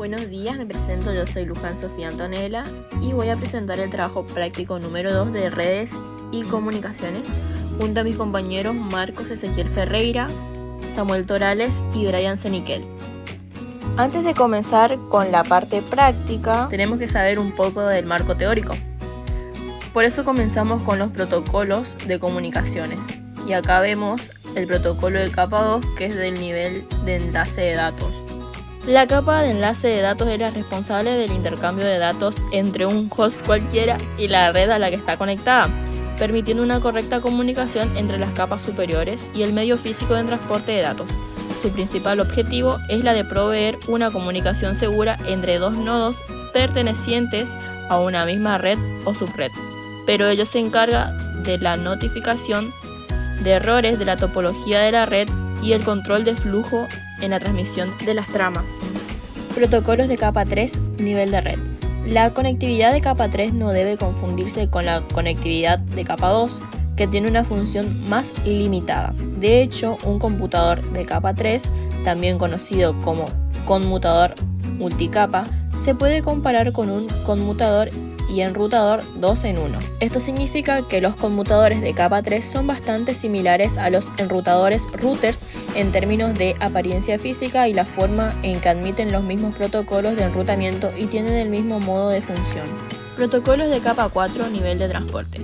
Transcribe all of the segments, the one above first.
Buenos días, me presento, yo soy Luján Sofía Antonella y voy a presentar el trabajo práctico número 2 de redes y comunicaciones junto a mis compañeros Marcos Ezequiel Ferreira, Samuel Torales y Brian Seniquel. Antes de comenzar con la parte práctica, tenemos que saber un poco del marco teórico. Por eso comenzamos con los protocolos de comunicaciones. Y acá vemos el protocolo de capa 2, que es del nivel de enlace de datos. La capa de enlace de datos es la responsable del intercambio de datos entre un host cualquiera y la red a la que está conectada, permitiendo una correcta comunicación entre las capas superiores y el medio físico de transporte de datos. Su principal objetivo es la de proveer una comunicación segura entre dos nodos pertenecientes a una misma red o subred, pero ello se encarga de la notificación de errores de la topología de la red y el control de flujo en la transmisión de las tramas. Protocolos de capa 3, nivel de red. La conectividad de capa 3 no debe confundirse con la conectividad de capa 2, que tiene una función más limitada. De hecho, un computador de capa 3, también conocido como conmutador multicapa, se puede comparar con un conmutador y enrutador 2 en 1. Esto significa que los conmutadores de capa 3 son bastante similares a los enrutadores routers en términos de apariencia física y la forma en que admiten los mismos protocolos de enrutamiento y tienen el mismo modo de función. Protocolos de capa 4, nivel de transporte.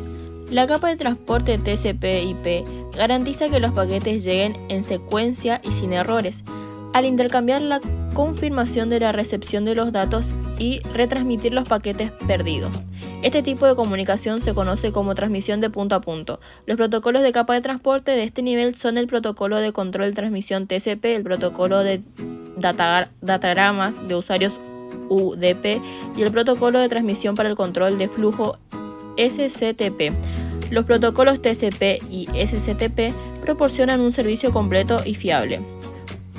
La capa de transporte TCP/IP garantiza que los paquetes lleguen en secuencia y sin errores, al intercambiar la confirmación de la recepción de los datos y retransmitir los paquetes perdidos. Este tipo de comunicación se conoce como transmisión de punto a punto. Los protocolos de capa de transporte de este nivel son el protocolo de control de transmisión TCP, el protocolo de datagramas de usuarios UDP y el protocolo de transmisión para el control de flujo SCTP. Los protocolos TCP y SCTP proporcionan un servicio completo y fiable.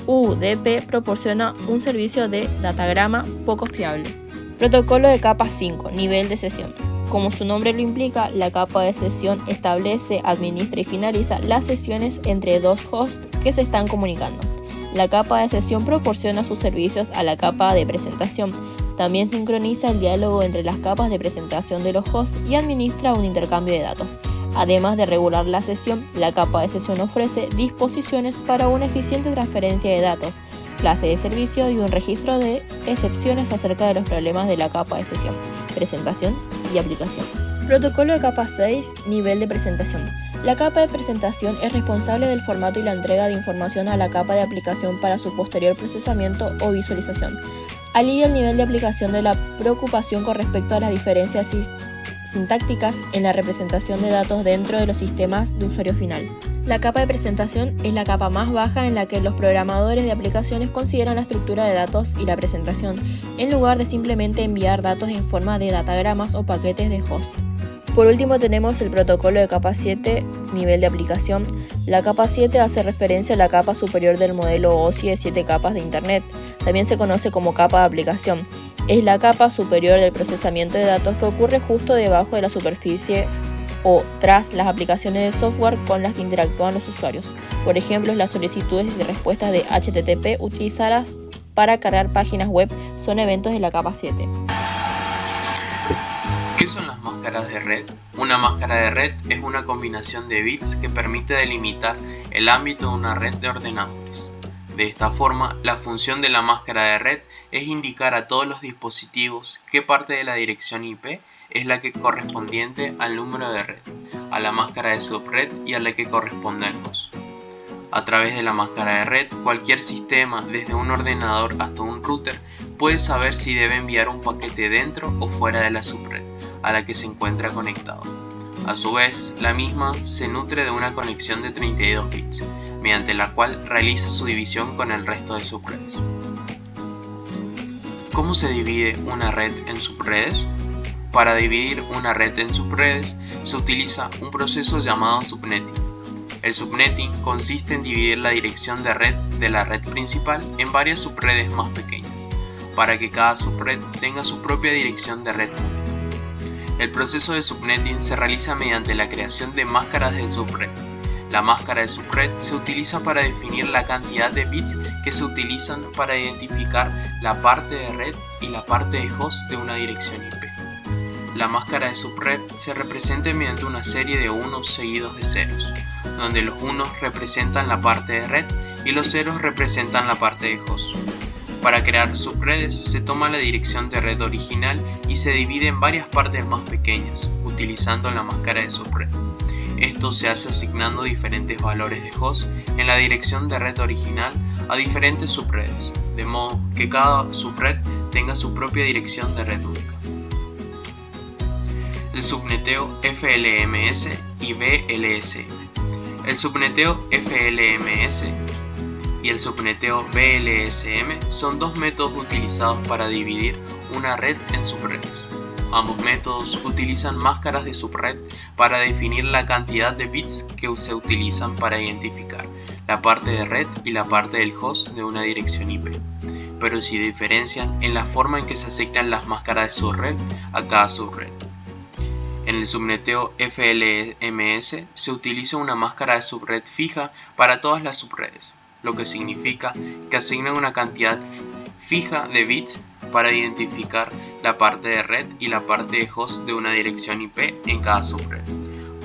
UDP proporciona un servicio de datagrama poco fiable. Protocolo de capa 5, nivel de sesión. Como su nombre lo implica, la capa de sesión establece, administra y finaliza las sesiones entre dos hosts que se están comunicando. La capa de sesión proporciona sus servicios a la capa de presentación. También sincroniza el diálogo entre las capas de presentación de los hosts y administra un intercambio de datos. Además de regular la sesión, la capa de sesión ofrece disposiciones para una eficiente transferencia de datos, clase de servicio y un registro de excepciones acerca de los problemas de la capa de sesión, presentación y aplicación. Protocolo de capa 6, nivel de presentación. La capa de presentación es responsable del formato y la entrega de información a la capa de aplicación para su posterior procesamiento o visualización. Alivia el nivel de aplicación de la preocupación con respecto a las diferencias sintácticas en la representación de datos dentro de los sistemas de usuario final. La capa de presentación es la capa más baja en la que los programadores de aplicaciones consideran la estructura de datos y la presentación, en lugar de simplemente enviar datos en forma de datagramas o paquetes de host. Por último tenemos el protocolo de capa 7, nivel de aplicación. La capa 7 hace referencia a la capa superior del modelo OSI de 7 capas de Internet. También se conoce como capa de aplicación. Es la capa superior del procesamiento de datos que ocurre justo debajo de la superficie o tras las aplicaciones de software con las que interactúan los usuarios. Por ejemplo, las solicitudes y respuestas de HTTP utilizadas para cargar páginas web son eventos de la capa 7. ¿Qué son las máscaras de red? Una máscara de red es una combinación de bits que permite delimitar el ámbito de una red de ordenadores. De esta forma, la función de la máscara de red es indicar a todos los dispositivos qué parte de la dirección IP es la que correspondiente al número de red, a la máscara de subred y a la que corresponde al host. A través de la máscara de red, cualquier sistema, desde un ordenador hasta un router, puede saber si debe enviar un paquete dentro o fuera de la subred a la que se encuentra conectado. A su vez, la misma se nutre de una conexión de 32 bits, mediante la cual realiza su división con el resto de subredes. ¿Cómo se divide una red en subredes? Para dividir una red en subredes se utiliza un proceso llamado subnetting. El subnetting consiste en dividir la dirección de red de la red principal en varias subredes más pequeñas, para que cada subred tenga su propia dirección de red única. El proceso de subnetting se realiza mediante la creación de máscaras de subred. La máscara de subred se utiliza para definir la cantidad de bits que se utilizan para identificar la parte de red y la parte de host de una dirección IP. La máscara de subred se representa mediante una serie de unos seguidos de ceros, donde los unos representan la parte de red y los ceros representan la parte de host. Para crear subredes se toma la dirección de red original y se divide en varias partes más pequeñas, utilizando la máscara de subred. Esto se hace asignando diferentes valores de host en la dirección de red original a diferentes subredes, de modo que cada subred tenga su propia dirección de red única. El subneteo FLMS y BLSM. El subneteo FLMS y el subneteo BLSM son dos métodos utilizados para dividir una red en subredes. Ambos métodos utilizan máscaras de subred para definir la cantidad de bits que se utilizan para identificar la parte de red y la parte del host de una dirección IP, pero se diferencian en la forma en que se asignan las máscaras de subred a cada subred. En el subneteo FLMS se utiliza una máscara de subred fija para todas las subredes, lo que significa que asigna una cantidad fija de bits para identificar la parte de red y la parte de host de una dirección IP en cada subred.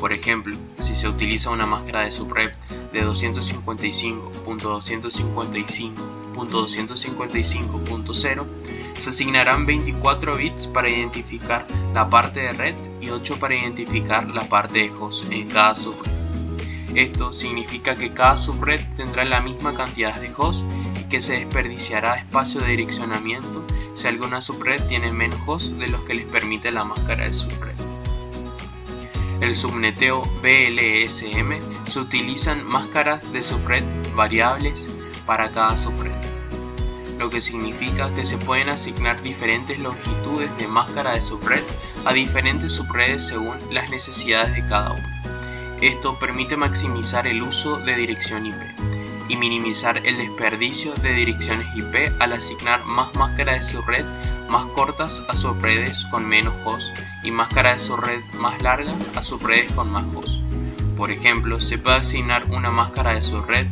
Por ejemplo, si se utiliza una máscara de subred de 255.255.255.0, se asignarán 24 bits para identificar la parte de red y 8 para identificar la parte de host en cada subred. Esto significa que cada subred tendrá la misma cantidad de hosts y que se desperdiciará espacio de direccionamiento si alguna subred tiene menos hosts de los que les permite la máscara de subred. El subneteo BLSM se utilizan máscaras de subred variables para cada subred, lo que significa que se pueden asignar diferentes longitudes de máscara de subred a diferentes subredes según las necesidades de cada uno. Esto permite maximizar el uso de dirección IP y minimizar el desperdicio de direcciones IP al asignar más máscaras de subred más cortas a subredes con menos hosts y máscaras de subred más largas a subredes con más hosts. Por ejemplo, se puede asignar una máscara de subred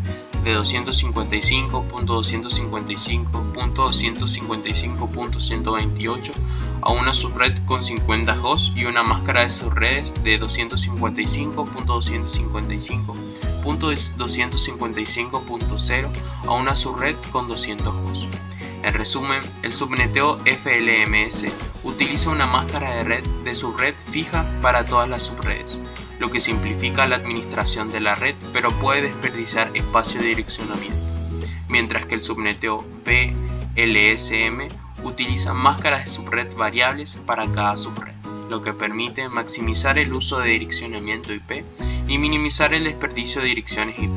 de 255.255.255.128 a una subred con 50 hosts y una máscara de subredes de 255.255.255.0 a una subred con 200 hosts. En resumen, el subneteo FLMS utiliza una máscara de red de subred fija para todas las subredes, lo que simplifica la administración de la red pero puede desperdiciar espacio de direccionamiento, mientras que el subneteo BLSM utiliza máscaras de subred variables para cada subred, lo que permite maximizar el uso de direccionamiento IP y minimizar el desperdicio de direcciones IP,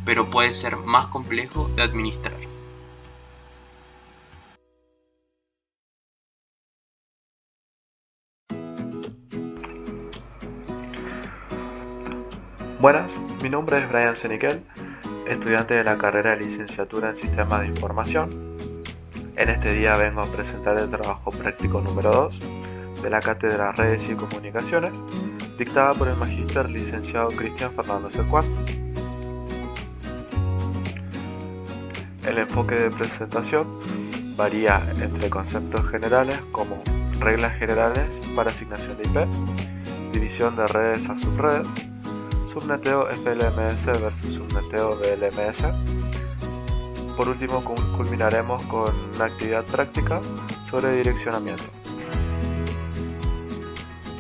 pero puede ser más complejo de administrar. Buenas, mi nombre es Brian Seniquel, estudiante de la carrera de licenciatura en Sistemas de Información. En este día vengo a presentar el trabajo práctico número 2 de la Cátedra Redes y Comunicaciones, dictada por el magíster licenciado Cristian Fernando Secuar. El enfoque de presentación varía entre conceptos generales como reglas generales para asignación de IP, división de redes a subredes, subneteo FLMS versus subneteo BLMS. Por último, culminaremos con una actividad práctica sobre direccionamiento.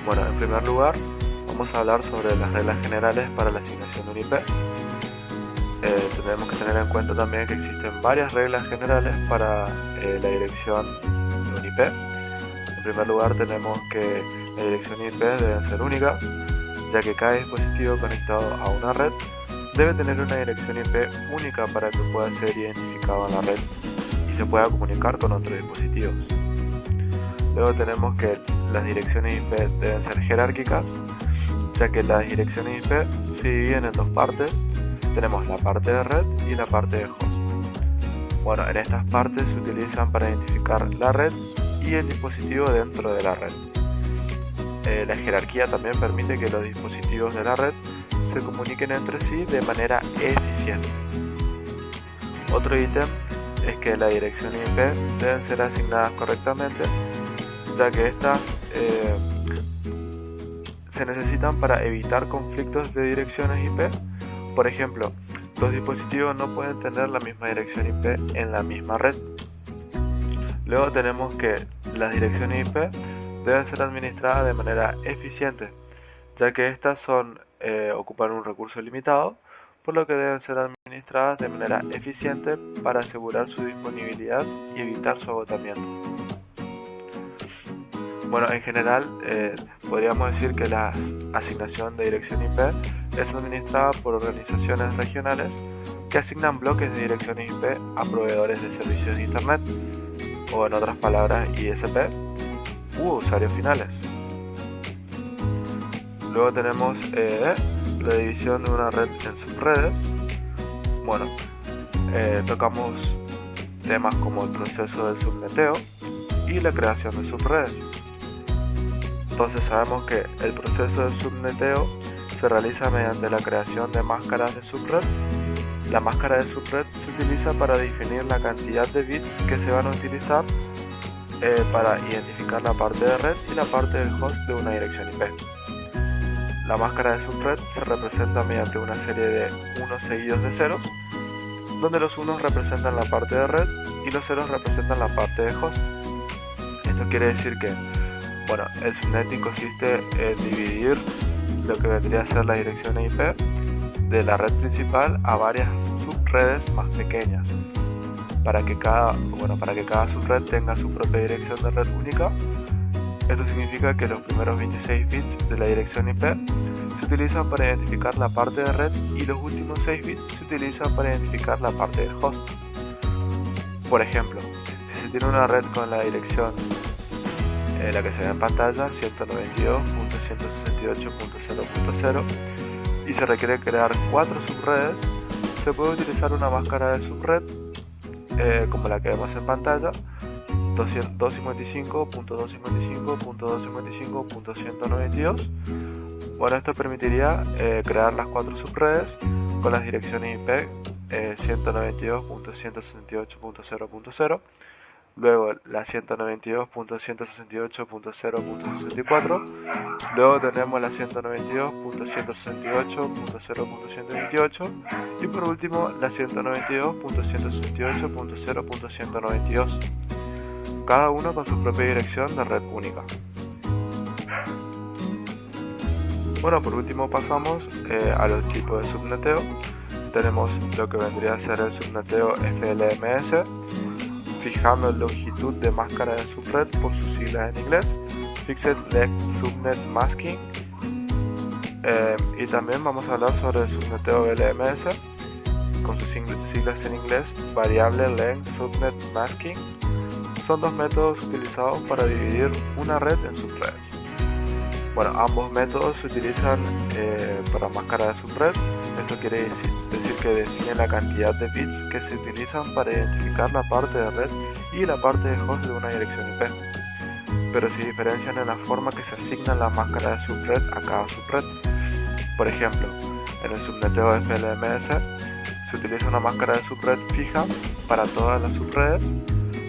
Bueno, en primer lugar, vamos a hablar sobre las reglas generales para la asignación de un IP. Tenemos que tener en cuenta también que existen varias reglas generales para la dirección de un IP. En primer lugar, tenemos que la dirección IP deben ser únicas, ya que cada dispositivo conectado a una red debe tener una dirección IP única para que pueda ser identificado en la red y se pueda comunicar con otros dispositivos. Luego tenemos que las direcciones IP deben ser jerárquicas, ya que las direcciones IP se dividen en dos partes. Tenemos la parte de red y la parte de host. Bueno, en estas partes se utilizan para identificar la red y el dispositivo dentro de la red. La jerarquía también permite que los dispositivos de la red se comuniquen entre sí de manera eficiente. Otro ítem es que la dirección IP deben ser asignadas correctamente, ya que estas se necesitan para evitar conflictos de direcciones IP. Por ejemplo, dos dispositivos no pueden tener la misma dirección IP en la misma red. Luego tenemos que las direcciones IP deben ser administradas de manera eficiente, ya que estas ocupan un recurso limitado, por lo que deben ser administradas de manera eficiente para asegurar su disponibilidad y evitar su agotamiento. Bueno, en general podríamos decir que la asignación de dirección IP es administrada por organizaciones regionales que asignan bloques de direcciones IP a proveedores de servicios de Internet, o en otras palabras ISP, u usuarios finales. Luego tenemos la división de una red en subredes. Bueno, tocamos temas como el proceso del subneteo y la creación de subredes. Entonces sabemos que el proceso del subneteo se realiza mediante la creación de máscaras de subred. La máscara de subred se utiliza para definir la cantidad de bits que se van a utilizar para identificar la parte de red y la parte del host de una dirección IP. La máscara de subred se representa mediante una serie de unos seguidos de ceros, donde los unos representan la parte de red y los ceros representan la parte de host. Esto quiere decir que el subnetting consiste en dividir lo que vendría a ser la dirección IP de la red principal a varias subredes más pequeñas, para que cada subred tenga su propia dirección de red única. Esto significa que los primeros 26 bits de la dirección IP se utilizan para identificar la parte de red y los últimos 6 bits se utilizan para identificar la parte del host. Por ejemplo, si se tiene una red con la dirección la que se ve en pantalla, 192.168.0.0, y se requiere crear 4 subredes, se puede utilizar una máscara de subred como la que vemos en pantalla, 255.255.255.192. Bueno, esto permitiría crear las 4 subredes con las direcciones IP 192.168.0.0, luego la 192.168.0.64, luego tenemos la 192.168.0.128 y por último la 192.168.0.192, cada uno con su propia dirección de red única. Bueno, por último pasamos a los tipos de subneteo. Tenemos lo que vendría a ser el subneteo FLMS, fijando la longitud de máscara de subred por sus siglas en inglés, Fixed Length Subnet Masking, y también vamos a hablar sobre el subneteo LMS con sus siglas en inglés, Variable Length Subnet Masking. Son dos métodos utilizados para dividir una red en subredes. Bueno, ambos métodos se utilizan para máscara de subred. Esto quiere decir que define la cantidad de bits que se utilizan para identificar la parte de red y la parte de host de una dirección IP, pero se diferencian en la forma que se asignan las máscaras de subred a cada subred. Por ejemplo, en el subneteo FLMS se utiliza una máscara de subred fija para todas las subredes,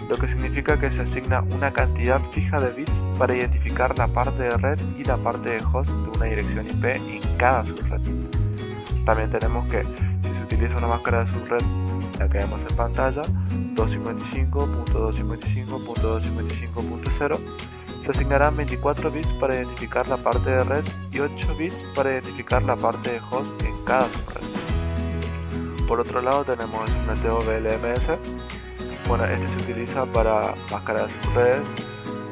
lo que significa que se asigna una cantidad fija de bits para identificar la parte de red y la parte de host de una dirección IP en cada subred. También tenemos que si se utiliza una máscara de subred, la que vemos en pantalla, 255.255.255.0, se asignarán 24 bits para identificar la parte de red y 8 bits para identificar la parte de host en cada subred. Por otro lado tenemos el subneteo VLMS. Bueno, este se utiliza para máscaras de subredes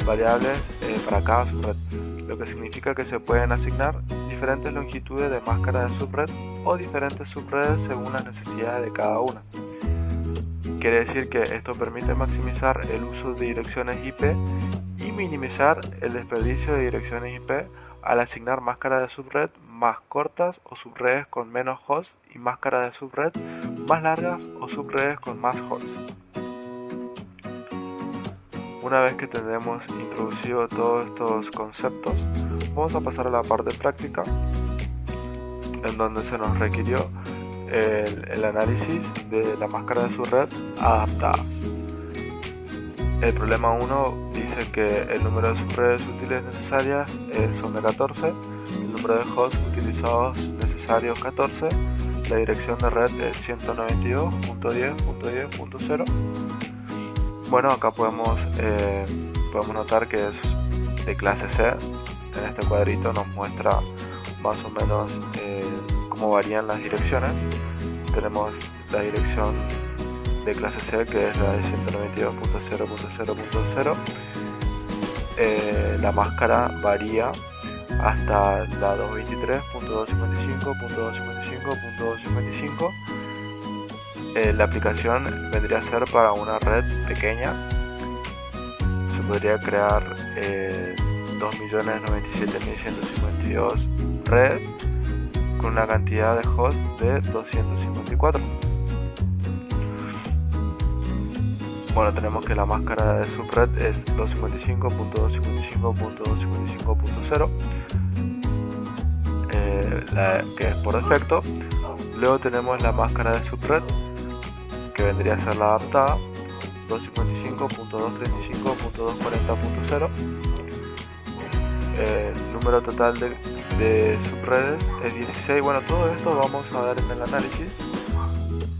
variables para cada subred, lo que significa que se pueden asignar diferentes longitudes de máscara de subred o diferentes subredes según las necesidades de cada una. Quiere decir que esto permite maximizar el uso de direcciones IP y minimizar el desperdicio de direcciones IP al asignar máscaras de subred más cortas o subredes con menos hosts y máscaras de subred más largas o subredes con más hosts. Una vez que tenemos introducido todos estos conceptos, vamos a pasar a la parte práctica. en donde se nos requirió el análisis de la máscara de subred adaptadas. El problema 1 dice que el número de subredes útiles necesarias son de 14, el número de hosts utilizados necesarios 14, la dirección de red es 192.10.10.0. Bueno, acá podemos notar que es de clase C. En este cuadrito nos muestra más o menos cómo varían las direcciones. Tenemos la dirección de clase C, que es la de 192.0.0.0. La máscara varía hasta la 223.255.255.255. La aplicación vendría a ser para una red pequeña. Se podría crear 2.097.152 redes con una cantidad de hosts de 254. Bueno, tenemos que la máscara de subred es 255.255.255.0, que es por defecto. Luego tenemos la máscara de subred, que vendría a ser la adaptada, 255.235.240.0. El número total de subredes es 16. Bueno, todo esto vamos a ver en el análisis,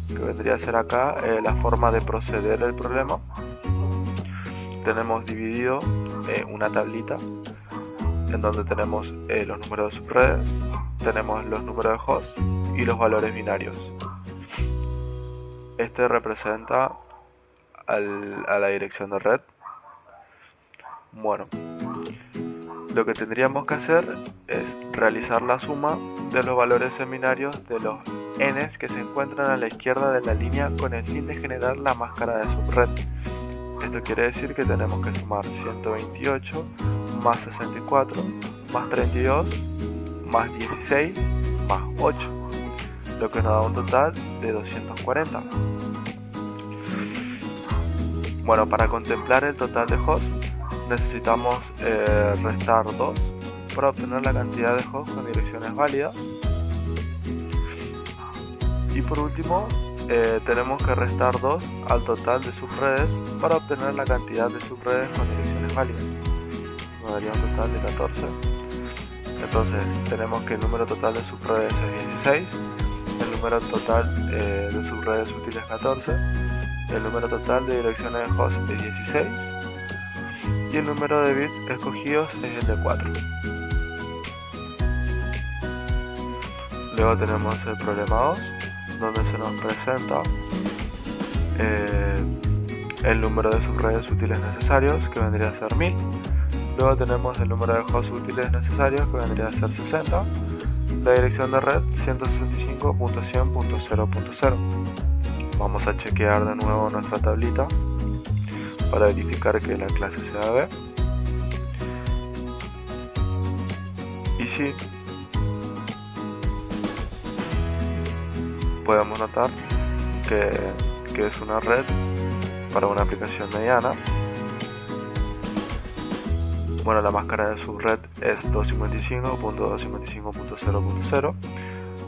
que vendría a ser acá la forma de proceder el problema. Tenemos dividido una tablita en donde tenemos los números de subredes, tenemos los números de hosts y los valores binarios. Este representa a la dirección de red. Bueno, lo que tendríamos que hacer es realizar la suma de los valores en binarios de los n's que se encuentran a la izquierda de la línea con el fin de generar la máscara de subred. Esto quiere decir que tenemos que sumar 128 más 64 más 32 más 16 más 8, lo que nos da un total de 240. Bueno, para contemplar el total de hosts necesitamos restar 2 para obtener la cantidad de hosts con direcciones válidas. Y por último, tenemos que restar 2 al total de subredes para obtener la cantidad de subredes con direcciones válidas. Nos daría un total de 14. Entonces tenemos que el número total de subredes es 16, el número total de subredes útiles es 14, el número total de direcciones de host es 16 y el número de bits escogidos es el de 4. Luego tenemos el problema 2, donde se nos presenta el número de subredes útiles necesarios, que vendría a ser 1000. Luego tenemos el número de hosts útiles necesarios, que vendría a ser 60. La dirección de red 165.100.0.0. Vamos a chequear de nuevo nuestra tablita para verificar que la clase sea B. Y sí, podemos notar que es una red para una aplicación mediana. Bueno, la máscara de subred es 255.255.0.0.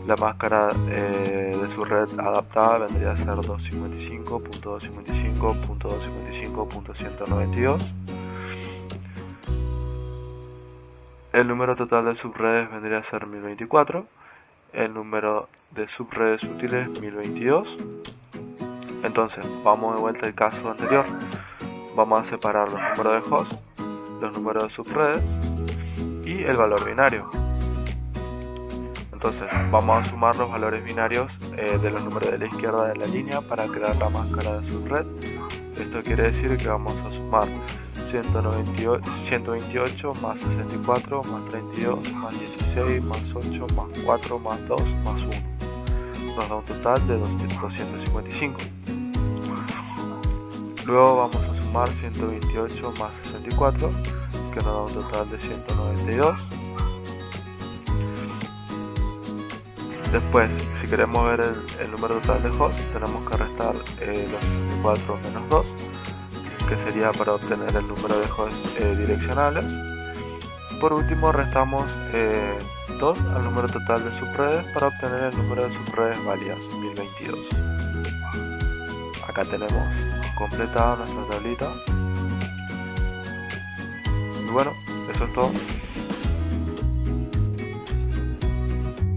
La máscara de subred adaptada vendría a ser 255.255.255.192. El número total de subredes vendría a ser 1024. El número de subredes útiles 1022. Entonces, vamos de vuelta al caso anterior. Vamos a separar los números de hosts, los números de subredes y el valor binario. Entonces vamos a sumar los valores binarios de los números de la izquierda de la línea para crear la máscara de subred. Esto quiere decir que vamos a sumar 128 más 64 más 32 más 16 más 8 más 4 más 2 más 1. Nos da un total de 255. Luego vamos a sumar 128 más 64, que nos da un total de 192. Después, si queremos ver el número total de hosts, tenemos que restar los 64 menos 2, que sería para obtener el número de hosts direccionales. Por último restamos 2 al número total de subredes para obtener el número de subredes válidas, 1022. Acá tenemos completada nuestra tablita. Y bueno, eso es todo.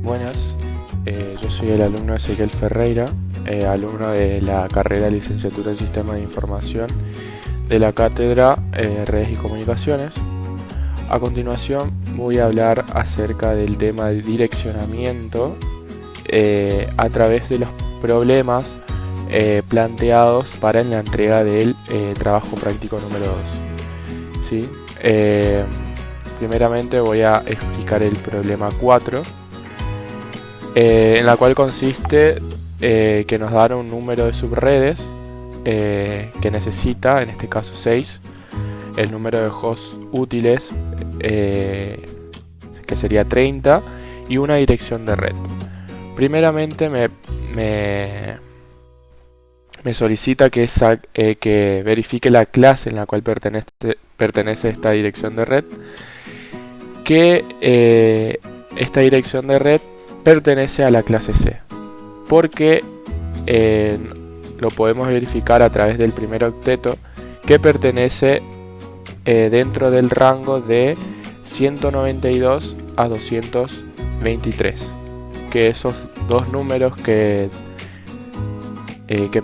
Buenas, yo soy el alumno Ezequiel Ferreira, alumno de la carrera de Licenciatura en Sistemas de Información de la cátedra Redes y Comunicaciones. A continuación voy a hablar acerca del tema de direccionamiento a través de los problemas planteados para la entrega del trabajo práctico número 2. ¿Sí? Primeramente voy a explicar el problema 4, en la cual consiste que nos dan un número de subredes que necesita, en este caso 6, el número de hosts útiles que sería 30 y una dirección de red. Primeramente me solicita que verifique la clase en la cual pertenece esta dirección de red, que esta dirección de red pertenece a la clase C, porque lo podemos verificar a través del primer octeto, que pertenece dentro del rango de 192 a 223, que esos dos números que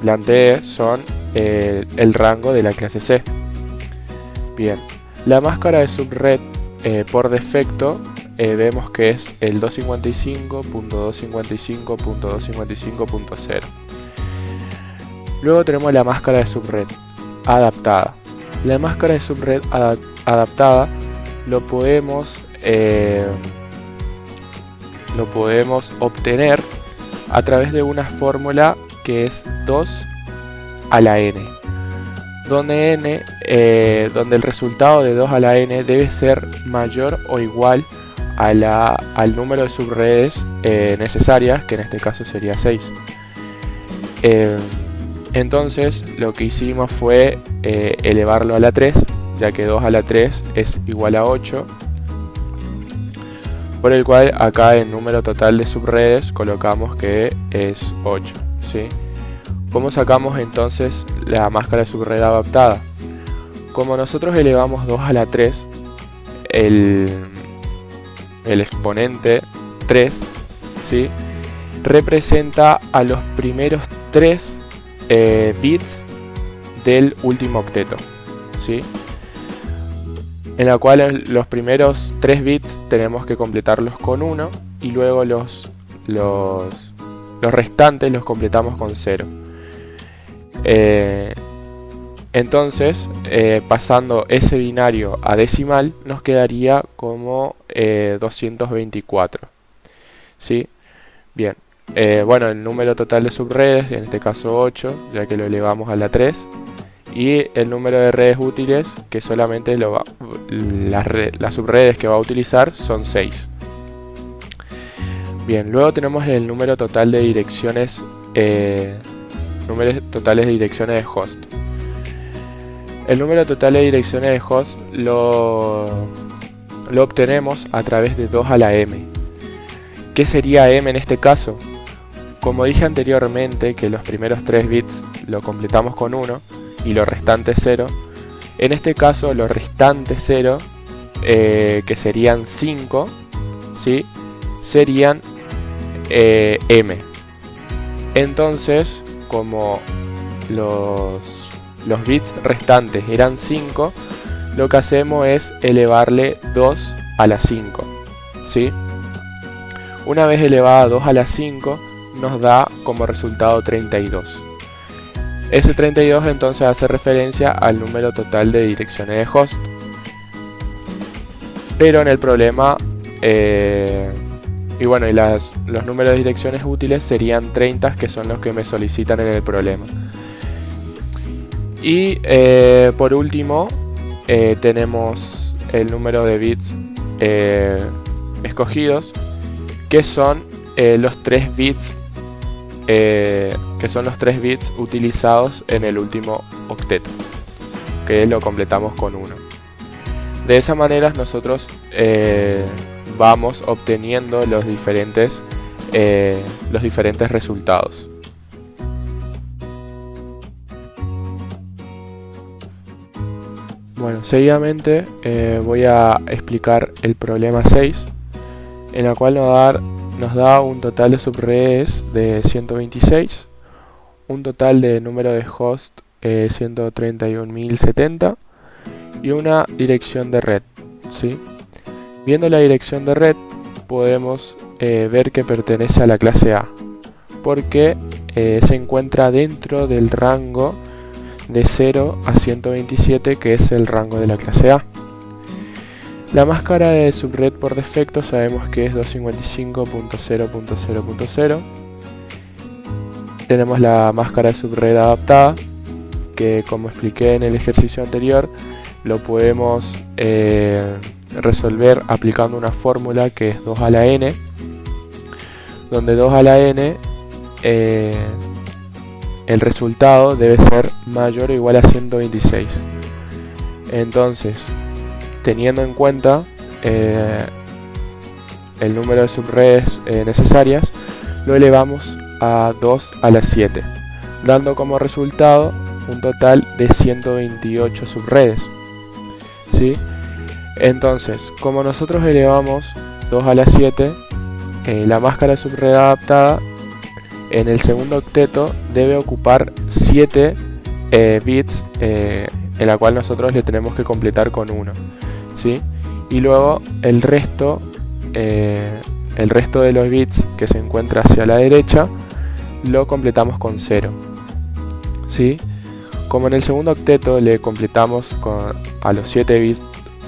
planteé son el rango de la clase C. Bien, la máscara de subred por defecto vemos que es el 255.255.255.0. Luego tenemos la máscara de subred adaptada. La máscara de subred adaptada lo podemos obtener a través de una fórmula que es 2 a la n, donde el resultado de 2 a la n debe ser mayor o igual al número de subredes necesarias, que en este caso sería 6. Entonces lo que hicimos fue elevarlo a la 3, ya que 2 a la 3 es igual a 8, por el cual acá el número total de subredes colocamos que es 8. ¿Sí? ¿Cómo sacamos entonces la máscara de subred adaptada? Como nosotros elevamos 2 a la 3, el exponente 3, ¿sí?, representa a los primeros 3 bits del último octeto, ¿sí?, en la cual los primeros 3 bits tenemos que completarlos con 1 y luego los restantes los completamos con 0. Entonces, pasando ese binario a decimal, nos quedaría como 224. ¿Sí? Bien. Bueno, el número total de subredes, en este caso 8, ya que lo elevamos a la 3. Y el número de redes útiles, que solamente las subredes que va a utilizar son 6. Bien, luego tenemos el número total de direcciones, números totales de direcciones de host. El número total de direcciones de host lo obtenemos a través de 2 a la m. ¿Qué sería m en este caso? Como dije anteriormente que los primeros 3 bits lo completamos con 1 y los restantes 0, en este caso los restantes 0, que serían 5, ¿sí?, serían m. Entonces, como los bits restantes eran 5, lo que hacemos es elevarle 2 a la 5, ¿sí? Una vez elevada 2 a la 5, nos da como resultado 32. Ese 32 entonces hace referencia al número total de direcciones de host. Pero en el problema, y bueno, los números de direcciones útiles serían 30, que son los que me solicitan en el problema. Y por último, tenemos el número de bits escogidos, que son los 3 bits utilizados en el último octeto, que lo completamos con 1. De esa manera nosotros vamos obteniendo los diferentes resultados. Bueno, seguidamente voy a explicar el problema 6, en la cual nos da un total de subredes de 126, un total de número de host 131.070 y una dirección de red, ¿sí? Viendo la dirección de red podemos ver que pertenece a la clase A, porque se encuentra dentro del rango de 0 a 127, que es el rango de la clase A. La máscara de subred por defecto sabemos que es 255.0.0.0. Tenemos la máscara de subred adaptada, que como expliqué en el ejercicio anterior, lo podemos resolver aplicando una fórmula que es 2 a la n, donde 2 a la n el resultado debe ser mayor o igual a 126. Entonces, teniendo en cuenta el número de subredes necesarias, lo elevamos a 2 a la 7, dando como resultado un total de 128 subredes, ¿sí? Entonces, como nosotros elevamos 2 a la 7, la máscara de subred adaptada en el segundo octeto debe ocupar 7 bits, en la cual nosotros le tenemos que completar con 1, ¿sí? Y luego el resto de los bits que se encuentra hacia la derecha lo completamos con 0, ¿sí? Como en el segundo octeto le completamos a los 7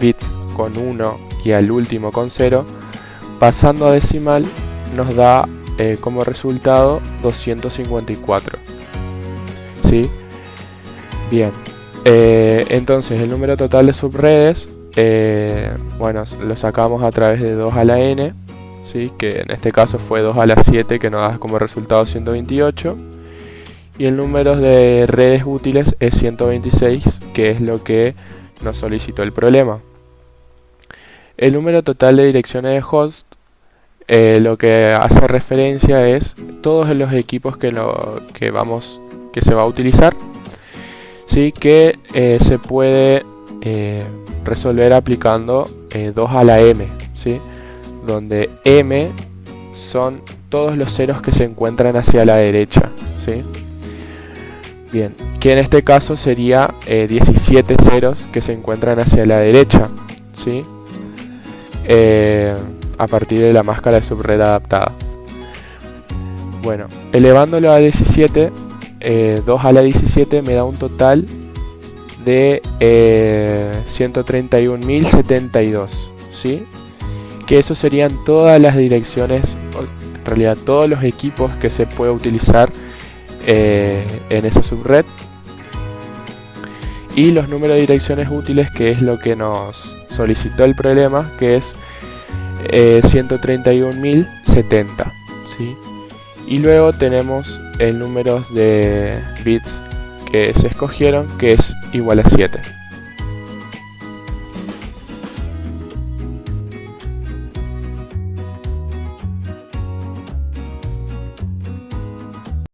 bits con 1 y al último con 0, pasando a decimal nos da como resultado 254, ¿sí? Bien, entonces el número total de subredes, bueno, lo sacamos a través de 2 a la n, ¿sí? Que en este caso fue 2 a la 7, que nos da como resultado 128, y el número de redes útiles es 126, que es lo que nos solicitó el problema. El número total de direcciones de host, lo que hace referencia es todos los equipos que se va a utilizar, ¿sí? Que se puede resolver aplicando 2 a la m, ¿sí? Donde m son todos los ceros que se encuentran hacia la derecha, ¿sí? Bien, que en este caso sería 17 ceros que se encuentran hacia la derecha, ¿sí? A partir de la máscara de subred adaptada. Bueno, elevándolo a 17, 2 a la 17 me da un total de 131.072, ¿sí? Que eso serían todas las direcciones, en realidad todos los equipos que se puede utilizar en esa subred, y los números de direcciones útiles, que es lo que nos solicitó el problema, que es 131.070, ¿sí? Y luego tenemos el número de bits que se escogieron, que es igual a 7.